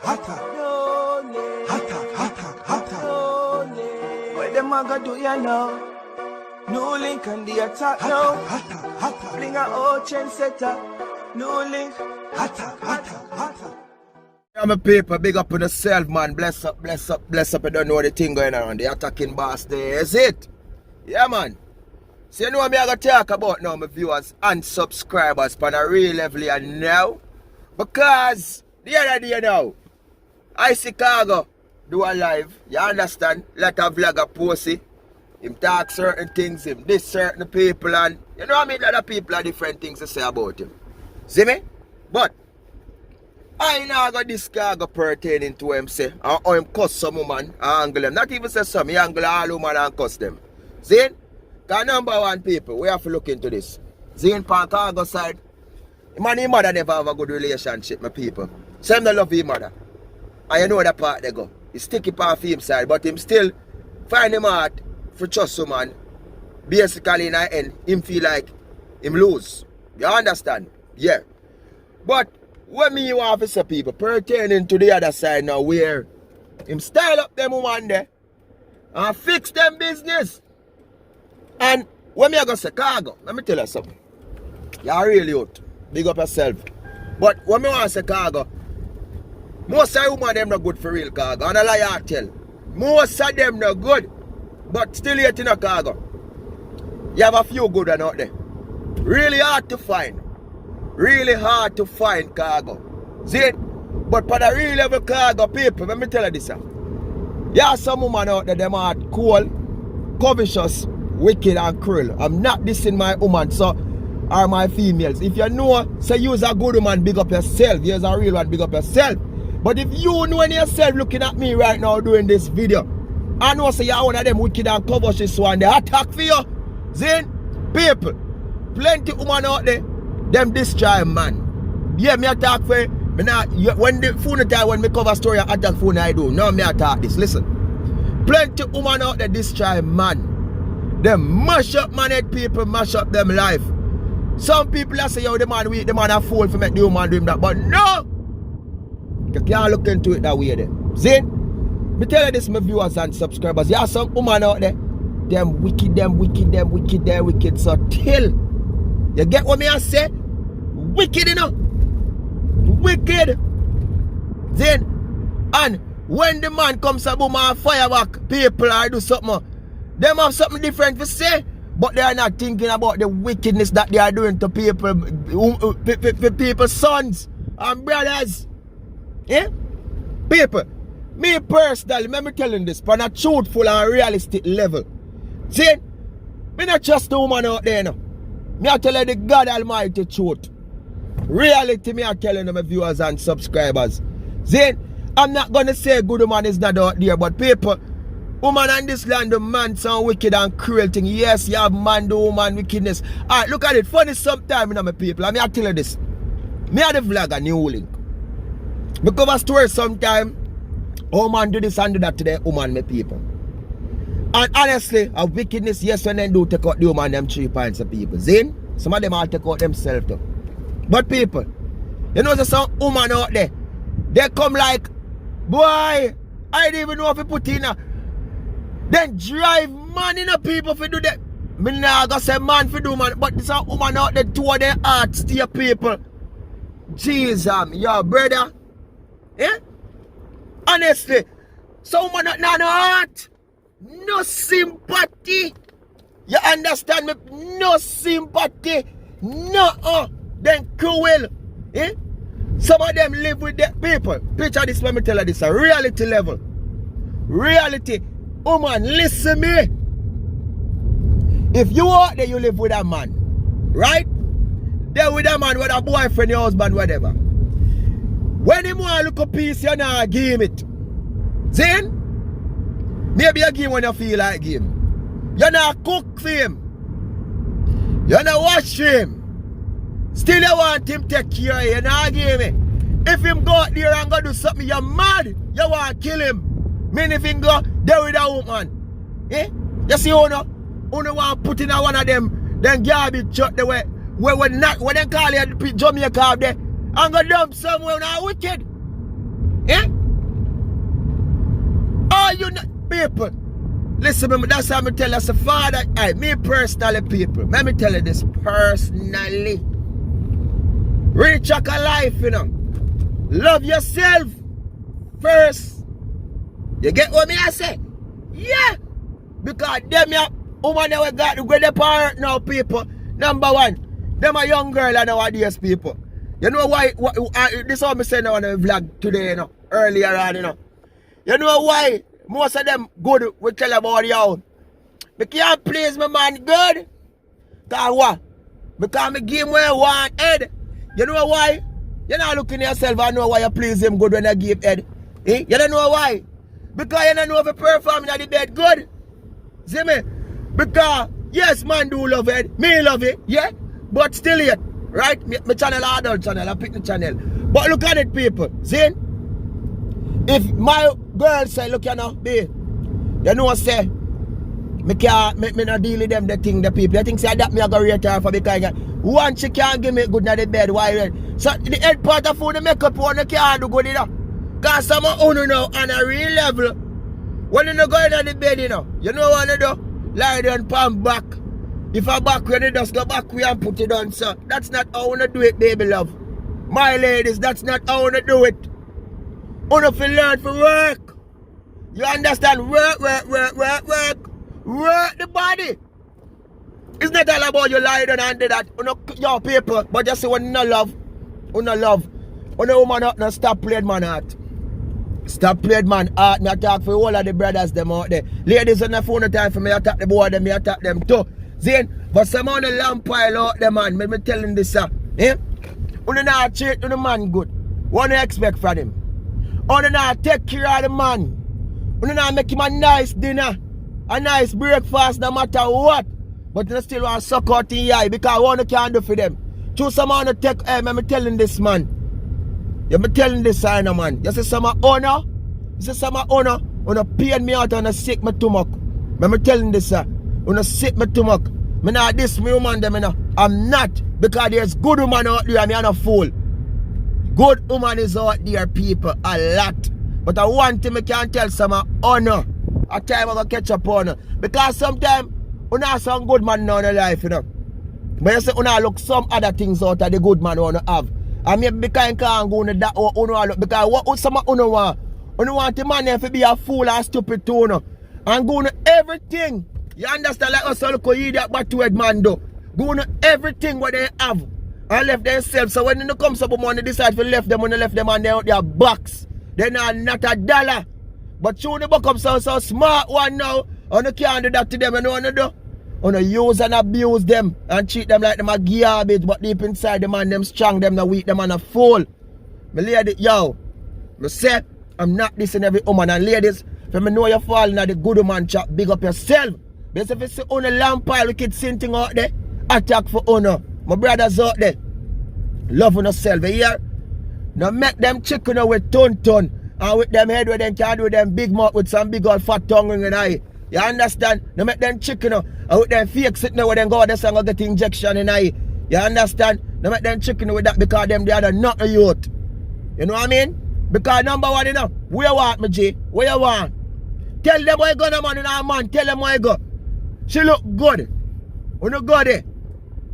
What them a go do ya now? NEWLINK and the attack now. Bring a old trendsetter. NEWLINK. I'm a paper, big up on yourself, man. Bless up, bless up, bless up. You don't know the thing going on. The attacking boss there, is it? Yeah, man. So you know what I'm going to talk about now, my viewers and subscribers, on a real level here now. Because the other day now, I see Cargo do a live, you understand? Let a vlogger post it. Him talk certain things, him diss certain people, and you know what I mean? Other people have different things to say about him. See me? But I now got this Cargo pertaining to him say, or him cuss some woman, angle them. Not even say some, he angle all woman and cuss them. See? Because number one people, we have to look into this. See, in Cargo side, him and his mother never have a good relationship, my people. Some don't love his mother. And you know that part they go. He sticky part for him side, but him still find him hard for trust someone. Basically in the end, him feel like him lose. You understand? Yeah. But what me want to say people pertaining to the other side now where him style up them woman there and fix them business. And when me I go say Cargo, let me tell you something. You're really out. Big up yourself. But when me want to say Cargo, most of the women them not good for real Cargo. And a lie I tell. Most of them not good. But still yet in a Cargo. You have a few good one out there. Really hard to find. Really hard to find Cargo. See it? But for the real level Cargo people, let me tell you this. You have some women out there, them are cool, covetous, wicked and cruel. I'm not dissing my woman, so are my females. If you know, say you's a good woman, big up yourself. You's a real one, big up yourself. But if you know yourself looking at me right now doing this video, I know say you're one of them wicked and covetous one, they attack for you. Zin, people, plenty woman out there, them destroy man. Yeah, me attack for me not, when the phone time when me cover story attack phone I do. No, me attack this. Listen. Plenty woman out there destroy man. Them mash up man head people, mash up them life. Some people say, yo, the man weak, the man a fool for make the woman do him that. But no! You can't look into it that way there. See? Me tell you this, my viewers and subscribers. You have some woman out there. Them wicked, them wicked, them wicked, them wicked. So till you get what me I say? Wicked, you know? Wicked. Then, and when the man comes to boom and fire back, people or do something, them have something different to say. But they are not thinking about the wickedness that they are doing to people, people's sons and brothers. Yeah? People, me personally, let me telling this, on a truthful and realistic level. See, me not trust the woman out there now. Me I tell you the God Almighty truth. Reality, me I telling you my viewers and subscribers. See, I'm not going to say good woman is not out there, but people, woman in this land, the man sound wicked and cruel thing. Yes, you have man, the woman, wickedness. Alright, look at it. Funny sometime, you know, my people. I mean, I tell you this. Me are the vlogger, NEWLINK. Because a story sometime, woman do this and do that to the woman, my people. And honestly, a wickedness, yes, when they do take out the woman, them 3 points of people. Zin? Some of them all take out themselves too. But people, you know, there's some woman out there, they come like, boy, I didn't even know if you put in a. Then drive man in a people for do that. Me nah go say man for do man, but this a woman out there to their hearts to your people. Jesus, your brother. Eh? Honestly, some woman not no heart. No sympathy. You understand me? No sympathy. No then cruel. Eh? Some of them live with their people. Picture this, let me tell you this, a reality level. Reality. Woman, listen me. If you out there, you live with a man, right? There with a man, with a boyfriend, your husband, whatever. When him want to look a piece, you not give him it. Then, maybe you give him when you feel like give him. You not cook for him. You not wash for him. Still you want him take care of you, you not give him. If him go out there and go do something, you're mad. You want to kill him. Mean if him go there with a woman. Eh? You see who want to put in a one of them garbage truck the way when they call it Jamaica up there and go dump somewhere now wicked. Eh? No, you know, people. Listen, that's how I tell us, father, me personally, people. Let me tell you this personally. Recheck a life, you know. Love yourself first. You get what me I say? Yeah. Because them woman that we got to go the part now, people. Number one, them a young girl and nowadays, people. You know why? This is what I say now on the vlog today, you know, earlier on, you know. You know why? Most of them good, we tell about you. I can't please my man good. Because what? Because I give him where I want head. You know why? You're not looking at yourself and know why you please him good when you give head. Eh? You don't know why? Because you don't know if you perform in the bed good. See me? Because, yes, man do love it. Me love it, yeah? But still yet, right? My channel adult channel, I pick the channel. But look at it, people. See? If my girl say, look, you know, babe, you know what say? Me not deal with them, the thing, the people. I think say that me I go rate her for because one she can't give me good in the bed, why? So the head part of food, the makeup one can't do good, you know. Because some of you know on a real level, when you go in the bed, you know what you do? Lie down, palm back. If I back when you just go back we and put it on, so that's not how you do it, baby love. My ladies, that's not how you do it. You have to learn to work. You understand? Work the body. It's not all about you lie down and do that. You know, your people, but just say when you don't love. You don't love. You know, woman out now, stop playing man heart. Stop playing man heart. Me talk for all of the brothers them out there. Ladies on the phone no time for me attack the boy them, me attack them too. Zane, but some on the lamp pile out there, man. Me telling this, sir. Eh? You not treat the man good. What do you expect from him? You not take care of the man. You not make him a nice dinner, a nice breakfast, no matter what. But you still want to suck out in your eye because one can't do for them. Choose someone to take, I'm telling this man. You're telling this sign, man. You say some honor. You say some honor. You not pain me out and you sick me too much. I'm telling this, sir. You not sick me too much. I'm not this me woman, them, I'm not. Because there's good woman out there, I'm not a fool. Good woman is out there, people, a lot. But I want to can tell some honor. A time I'm going to catch up on. Because sometimes, you know some good man now in your life, you know. But you say, you know look some other things out of the good man you want to have. And maybe because you can't go in that, you know, look, because what some you know want? You want the man to be a fool and stupid too, you know. And go into everything. You understand like us, look, you idiot, but to man do. Go into everything what they have. And left themselves. So when it comes up money, decide to left them, when they left them and they out their box. They're not a dollar. But you the become so smart one now. And you can't do that to them. You know what you do? You use and abuse them and treat them like them a garbage. But deep inside them and them strong, them the weak, them and a fool. My lady, yo, I say, I'm not dissing every woman. And ladies, if you know you're falling at the good woman chat, big up yourself. Because if you see on a lamp pile, we keep seeing thing out there, attack for honor. My brothers out there, love on yourself, you hear? Now make them chicken with ton. And with them head where they can do them big mouth with some big old fat tongue in the eye. You understand? Now make them chicken and with them fake sitting there where they go there and get injection in the eye. You understand? Now make them chicken with that because them they are not a youth. You know what I mean? Because number one, you know, where you want me, G? Where you want? Tell them where you go, man, you know, man. Tell them where you go. She look good. When you go there,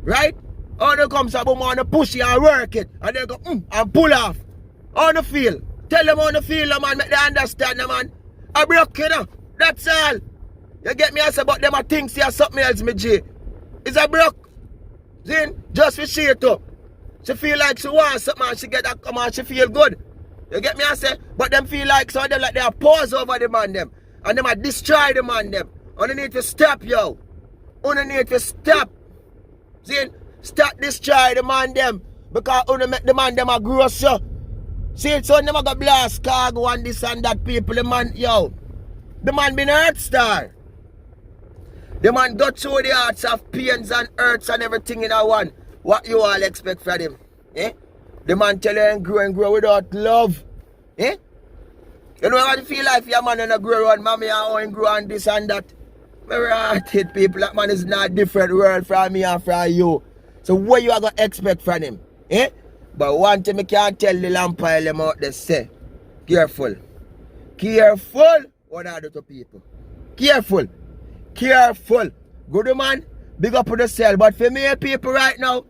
right? Or they come some woman and push you and work it. And they go, and pull off. On the field. Tell them on the field, man, make they understand, man. I broke, you know. That's all. You get me? I say, but them I think see something else, me G. It's a broke. See? Just for she too. She feel like she wants something and she get that come and she feel good. You get me? I say, but them feel like so them like they are pause over the man them. And them are destroy the man them. And they need to stop, yo. And they need to stop. See? Stop destroy the man them. Because only make the man them a gross, yo. See, so them a go blast cargo and this and that people. The man, yo. The man been hurt star. The man got through the hearts of pains and hurts and everything in a one. What you all expect from him? Eh? The man tell you and grow without love. Eh? You know what you feel like if your man and grow and mommy and grow and this and that? Me right it people, that man is not different world from me and from you. So what you are going to expect from him? Eh? But one thing I can't tell the lamp pile them out there say. Careful. Careful. what I do to people. Careful. Careful. Good man, big up on the cell. But for me people right now,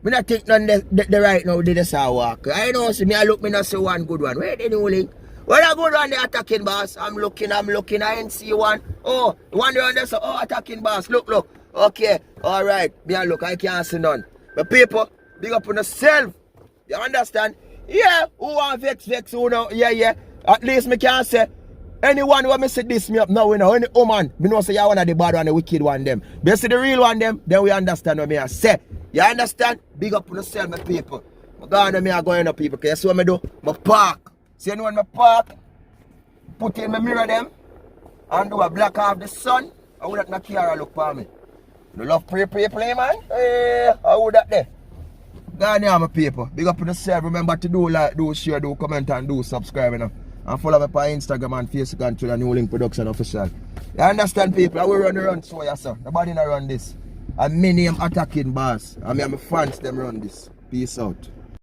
I don't think none the right now did this walk. I know see me I look me not see one good one. Where the NEWLINK? What a good one the attacking boss. I'm looking, I ain't see one. Oh, one there on there, so oh attacking boss. Look. Okay, alright. Me I look, I can't see none. But people, big up on yourself. You understand? Yeah, who want vex, who know? Yeah. At least me can say anyone who me say this me up now, you know, any woman, me know say you one of the bad one, the wicked one them. But you see the real one them, then we understand what me I say. You understand? Big up on yourself, my people. I go on me I go in people, because you see what me do? I park. See you know when I park, put in my mirror them, and do a block off the sun, I would not care look for me. You love play, man? Hey, how would that there? Go on here, my people. Big up on yourself. Remember to do like, do share, do comment, and do subscribe, you know. And follow me on Instagram and Facebook and to the NEWLINK Production Official. You understand, people? I will run so yes, sir. Nobody not run this. And me name attacking boss. I mean, my fans them run this. Peace out.